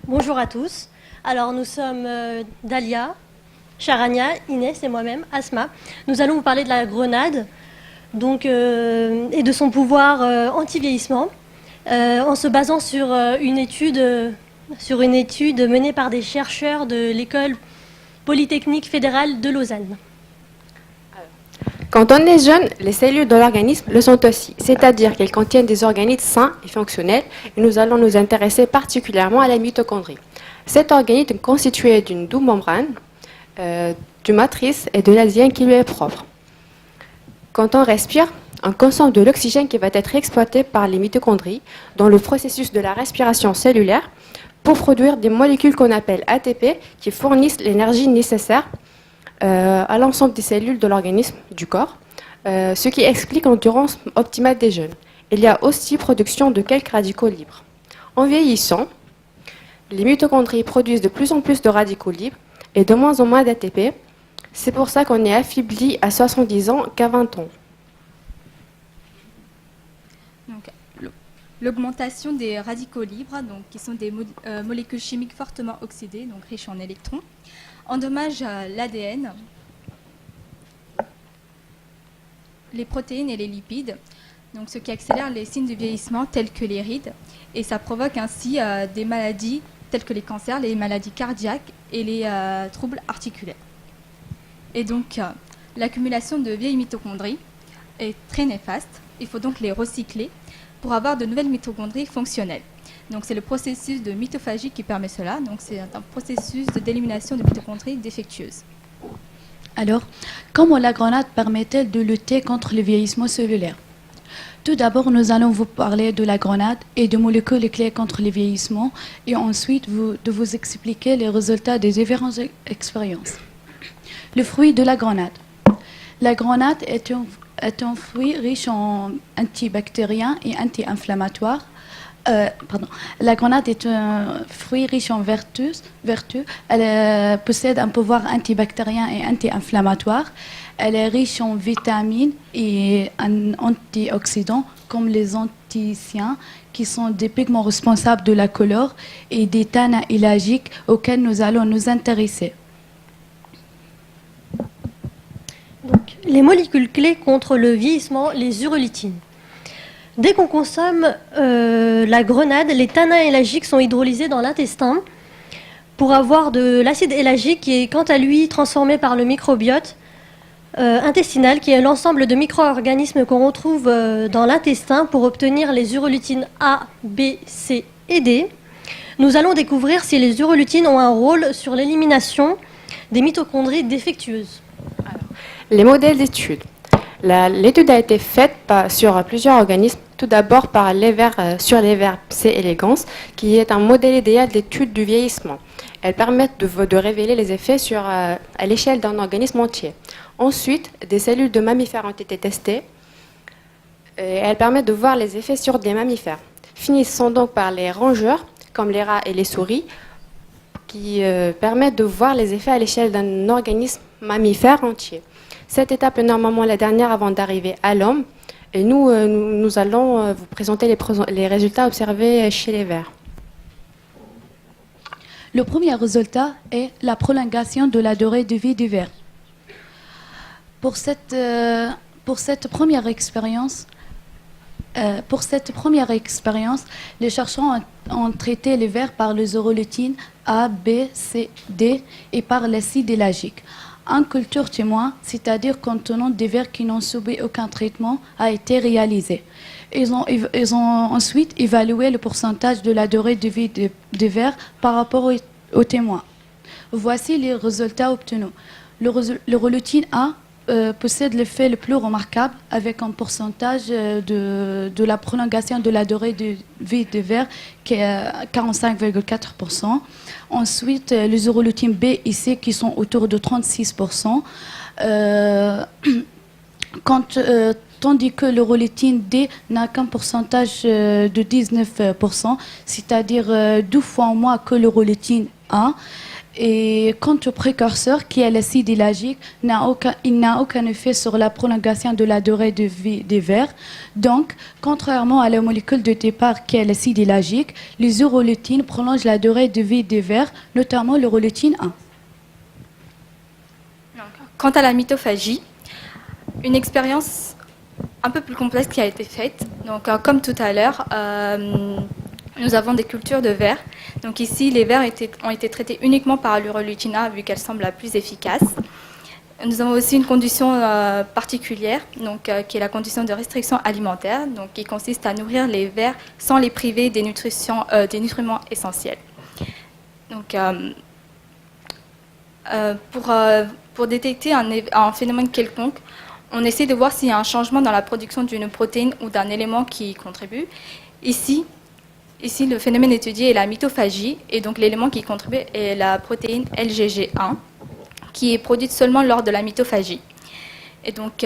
Bonjour à tous. Alors nous sommes Dalia, Charania, Inès et moi-même, Asma. Nous allons vous parler de la grenade et de son pouvoir anti-vieillissement en se basant sur une étude menée par des chercheurs de l'école polytechnique fédérale de Lausanne. Quand on est jeune, les cellules de l'organisme le sont aussi, c'est-à-dire qu'elles contiennent des organismes sains et fonctionnels, et nous allons nous intéresser particulièrement à la mitochondrie. Cet organisme est constitué d'une double membrane, du matrice et de l'ADN qui lui est propre. Quand on respire, on consomme de l'oxygène qui va être exploité par les mitochondries dans le processus de la respiration cellulaire pour produire des molécules qu'on appelle ATP qui fournissent l'énergie nécessaire à l'ensemble des cellules de l'organisme du corps, ce qui explique l'endurance optimale des jeunes. Il y a aussi production de quelques radicaux libres. En vieillissant, les mitochondries produisent de plus en plus de radicaux libres et de moins en moins d'ATP. C'est pour ça qu'on est affaibli à 70 ans qu'à 20 ans. L'augmentation des radicaux libres, qui sont des molécules chimiques fortement oxydées, donc riches en électrons, endommage l'ADN, les protéines et les lipides, donc ce qui accélère les signes de vieillissement tels que les rides, et ça provoque ainsi des maladies telles que les cancers, les maladies cardiaques et les troubles articulaires. Et donc l'accumulation de vieilles mitochondries est très néfaste, il faut donc les recycler pour avoir de nouvelles mitochondries fonctionnelles. Donc c'est le processus de mitophagie qui permet cela. Donc c'est un processus d'élimination de mitochondries défectueuses. Alors, comment la grenade permet-elle de lutter contre le vieillissement cellulaire? Tout d'abord, nous allons vous parler de la grenade et de molécules clés contre le vieillissement et ensuite de vous expliquer les résultats des différentes expériences. Le fruit de la grenade. La grenade est un fruit riche en antibactériens et anti-inflammatoires. La grenade est un fruit riche en vertus. Elle possède un pouvoir antibactérien et anti-inflammatoire. Elle est riche en vitamines et en antioxydants comme les anthocyanes qui sont des pigments responsables de la couleur et des tanins élagiques auxquels nous allons nous intéresser. Donc, les molécules clés contre le vieillissement, les urolitines. Dès qu'on consomme la grenade, les tanins élagiques sont hydrolysés dans l'intestin pour avoir de l'acide élagique qui est quant à lui transformé par le microbiote intestinal, qui est l'ensemble de micro-organismes qu'on retrouve dans l'intestin pour obtenir les urolitines A, B, C et D. Nous allons découvrir si les urolitines ont un rôle sur l'élimination des mitochondries défectueuses. Les modèles d'études. L'étude a été faite sur plusieurs organismes, tout d'abord par sur les vers C. elegans, qui est un modèle idéal d'étude du vieillissement. Elles permettent de révéler les effets à l'échelle d'un organisme entier. Ensuite, des cellules de mammifères ont été testées et elles permettent de voir les effets sur des mammifères. Finissons donc par les rongeurs, comme les rats et les souris, qui permettent de voir les effets à l'échelle d'un organisme mammifère entier. Cette étape est normalement la dernière avant d'arriver à l'homme. Et nous allons vous présenter les résultats observés chez les vers. Le premier résultat est la prolongation de la durée de vie du ver. Pour cette première expérience, les chercheurs ont traité les vers par les urolitines A, B, C, D et par l'acide élagique. Un culture témoin, c'est-à-dire contenant des vers qui n'ont subi aucun traitement, a été réalisé. Ils ont ensuite évalué le pourcentage de la durée de vie des vers par rapport aux témoins. Voici les résultats obtenus. L'urolitine A possède l'effet le plus remarquable avec un pourcentage de la prolongation de la durée de vie des vers qui est 45,4%. Ensuite, les urolitines B et C qui sont autour de 36%. Tandis que l'urolitine D n'a qu'un pourcentage de 19%, c'est-à-dire 2 fois moins que l'urolitine A. Et quant au précurseur, qui est l'acide élagique, il n'a aucun effet sur la prolongation de la durée de vie des vers. Donc, contrairement à la molécule de départ qui est l'acide élagique, les urolitines prolongent la durée de vie des vers, notamment l'urolitine 1. Quant à la mitophagie, une expérience un peu plus complexe qui a été faite. Donc, comme tout à l'heure, nous avons des cultures de vers. Donc ici, les vers ont été traités uniquement par l'urolitine A, vu qu'elle semble la plus efficace. Nous avons aussi une condition particulière, donc, qui est la condition de restriction alimentaire, donc, qui consiste à nourrir les vers sans les priver des nutriments essentiels. Donc, pour détecter un phénomène quelconque, on essaie de voir s'il y a un changement dans la production d'une protéine ou d'un élément qui y contribue. Ici, le phénomène étudié est la mitophagie, et donc l'élément qui y contribue est la protéine LGG1, qui est produite seulement lors de la mitophagie. Et donc,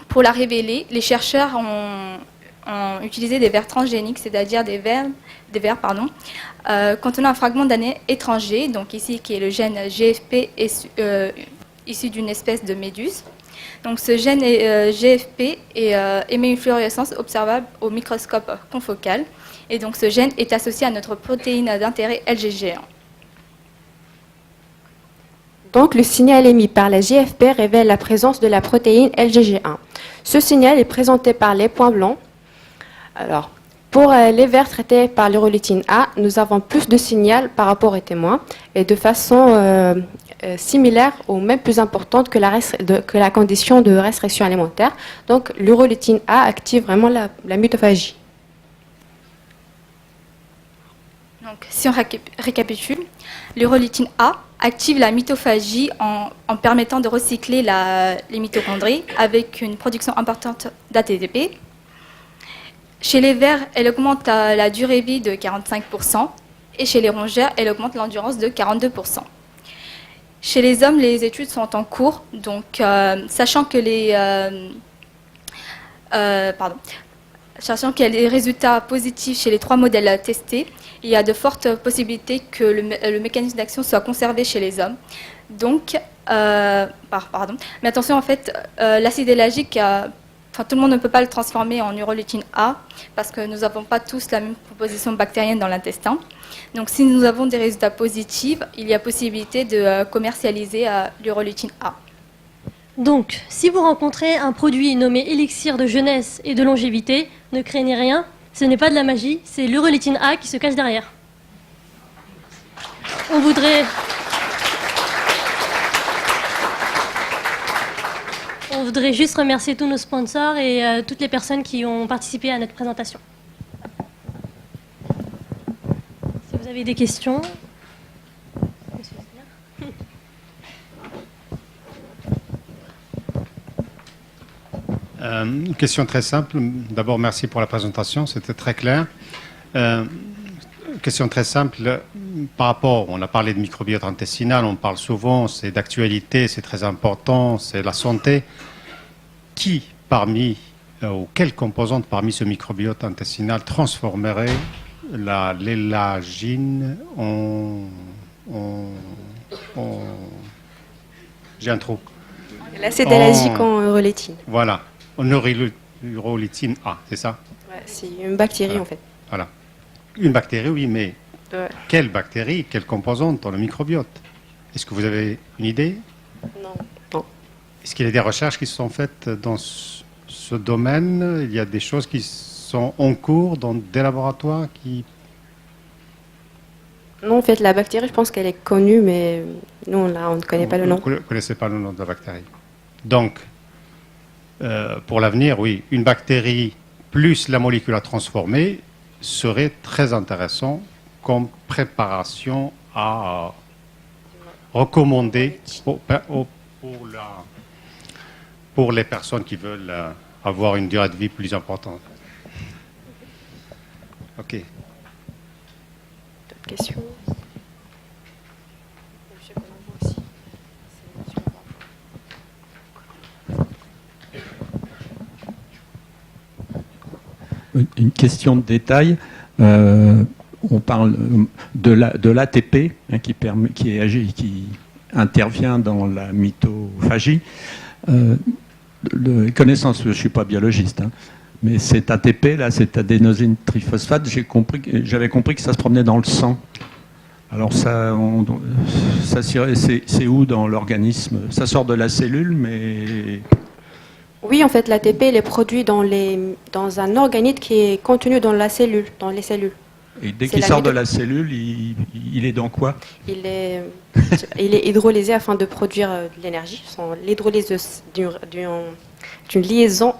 pour la révéler, les chercheurs ont utilisé des vers transgéniques, c'est-à-dire des vers contenant un fragment d'ADN étranger, donc ici qui est le gène GFP issu d'une espèce de méduse. Donc ce gène GFP émet une fluorescence observable au microscope confocal, et donc ce gène est associé à notre protéine d'intérêt LGG1. Donc le signal émis par la GFP révèle la présence de la protéine LGG1. Ce signal est présenté par les points blancs. Alors, pour les vers traités par l'urolitine A, nous avons plus de signal par rapport aux témoins et de façon similaire ou même plus importante que la condition de restriction alimentaire. Donc l'urolitine A active vraiment la mitophagie. Donc, si on récapitule, l'urolitine A active la mitophagie en permettant de recycler les mitochondries avec une production importante d'ATP. Chez les vers, elle augmente la durée de vie de 45%, et chez les rongeurs, elle augmente l'endurance de 42%. Chez les hommes, les études sont en cours, donc sachant qu'il y a des résultats positifs chez les 3 modèles testés, il y a de fortes possibilités que le mécanisme d'action soit conservé chez les hommes. Donc, mais attention, en fait, l'acide élagique, tout le monde ne peut pas le transformer en urolitine A parce que nous n'avons pas tous la même composition bactérienne dans l'intestin. Donc, si nous avons des résultats positifs, il y a possibilité de commercialiser l'urolitine A. Donc, si vous rencontrez un produit nommé élixir de jeunesse et de longévité, ne craignez rien, ce n'est pas de la magie, c'est l'urolitine A qui se cache derrière. On voudrait juste remercier tous nos sponsors et toutes les personnes qui ont participé à notre présentation. Si vous avez des questions... Une question très simple. D'abord, merci pour la présentation, c'était très clair. Question très simple. Par rapport, on a parlé de microbiote intestinal, on parle souvent, c'est d'actualité, c'est très important, c'est la santé. Qui ou quelle composante parmi ce microbiote intestinal transformerait l'élagine j'ai un trou. L'acide élagique en urolitine. Voilà, en urolitine A, c'est ça? Ouais, c'est une bactérie voilà. En fait. Voilà. Une bactérie, oui, mais quelle bactérie, quelle composante dans le microbiote? Est-ce que vous avez une idée? Non. Est-ce qu'il y a des recherches qui se sont faites dans ce domaine? Il y a des choses qui sont en cours dans des laboratoires qui... Non, en fait, la bactérie, je pense qu'elle est connue, mais nous, là, on ne connaît pas le nom. Vous ne connaissez pas le nom de la bactérie. Donc, pour l'avenir, oui, une bactérie plus la molécule à transformer serait très intéressant comme préparation à recommander pour les personnes qui veulent avoir une durée de vie plus importante. OK. D'autres questions? Une question de détail. on parle de l'ATP, hein, qui intervient dans la mitophagie. Connaissance, je ne suis pas biologiste, hein, mais cet ATP, là, cet adénosine triphosphate, j'avais compris que ça se promenait dans le sang. Alors c'est où dans l'organisme? Ça sort de la cellule, mais... Oui, en fait, l'ATP il est produit dans un organite qui est contenu dans les cellules. Et dès qu'il sort de la cellule, il est dans quoi? Il est hydrolysé afin de produire de l'énergie. L'hydrolyse d'une liaison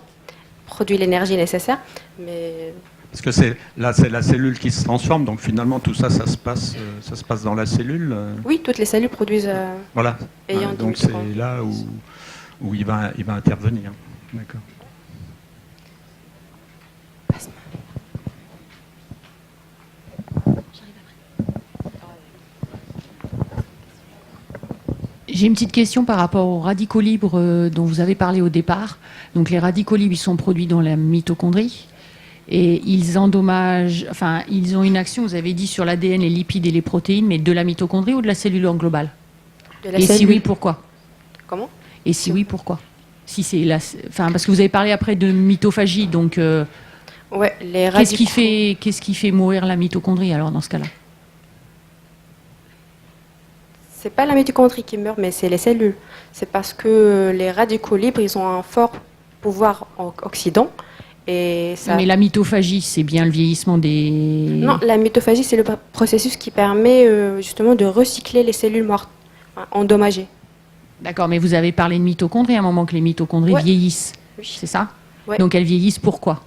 produit l'énergie nécessaire. Mais... Parce que c'est la cellule qui se transforme, donc finalement tout ça, ça se passe dans la cellule. Oui, toutes les cellules produisent. Voilà. Donc c'est mitochondries. là où il va intervenir. D'accord. J'ai une petite question par rapport aux radicaux libres dont vous avez parlé au départ. Donc les radicaux libres, ils sont produits dans la mitochondrie et ils endommagent, enfin ils ont une action, vous avez dit, sur l'ADN, les lipides et les protéines, mais de la mitochondrie ou de la cellule en global? De la Et cellule. si oui, pourquoi? Comment? Et si oui, pourquoi? Si c'est enfin parce que vous avez parlé après de mitophagie, donc Ouais, les radicaux. qu'est-ce qui fait mourir la mitochondrie alors dans ce cas-là? C'est pas la mitochondrie qui meurt, mais c'est les cellules. C'est parce que les radicaux libres, ils ont un fort pouvoir oxydant. Et ça... Mais la mitophagie, c'est bien le vieillissement des... Non, la mitophagie, c'est le processus qui permet justement de recycler les cellules mortes, hein, endommagées. D'accord, mais vous avez parlé de mitochondries à un moment, que les mitochondries Ouais. vieillissent. Oui. C'est ça? Ouais. Donc elles vieillissent pourquoi?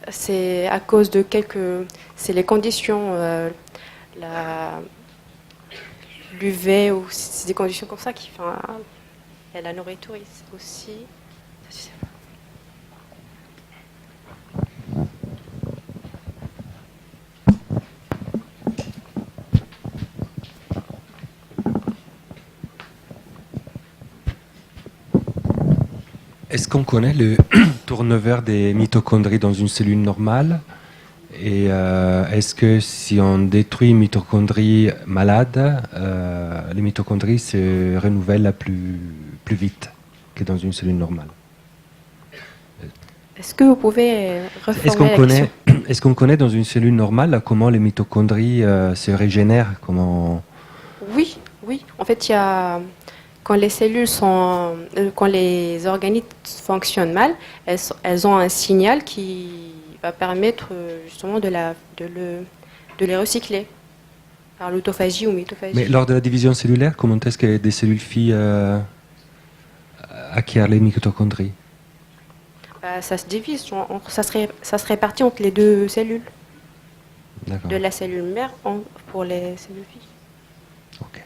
C'est à cause de c'est les conditions, l'UV, ou c'est des conditions comme ça qui font. Et la nourriture aussi. Est-ce qu'on connaît le turnover des mitochondries dans une cellule normale? Et est-ce que si on détruit une mitochondrie malade, les mitochondries se renouvellent plus vite que dans une cellule normale? Est-ce que vous pouvez reformuler la question? Est-ce qu'on connaît dans une cellule normale comment les mitochondries se régénèrent? Oui. En fait, il y a quand les cellules quand les organites fonctionnent mal, elles ont un signal qui va permettre justement de les recycler par l'autophagie ou mitophagie. Mais lors de la division cellulaire, comment est-ce que des cellules filles acquièrent les mitochondries? Ça se divise, ça se répartit entre les deux cellules. D'accord. De la cellule mère pour les cellules filles. Ok.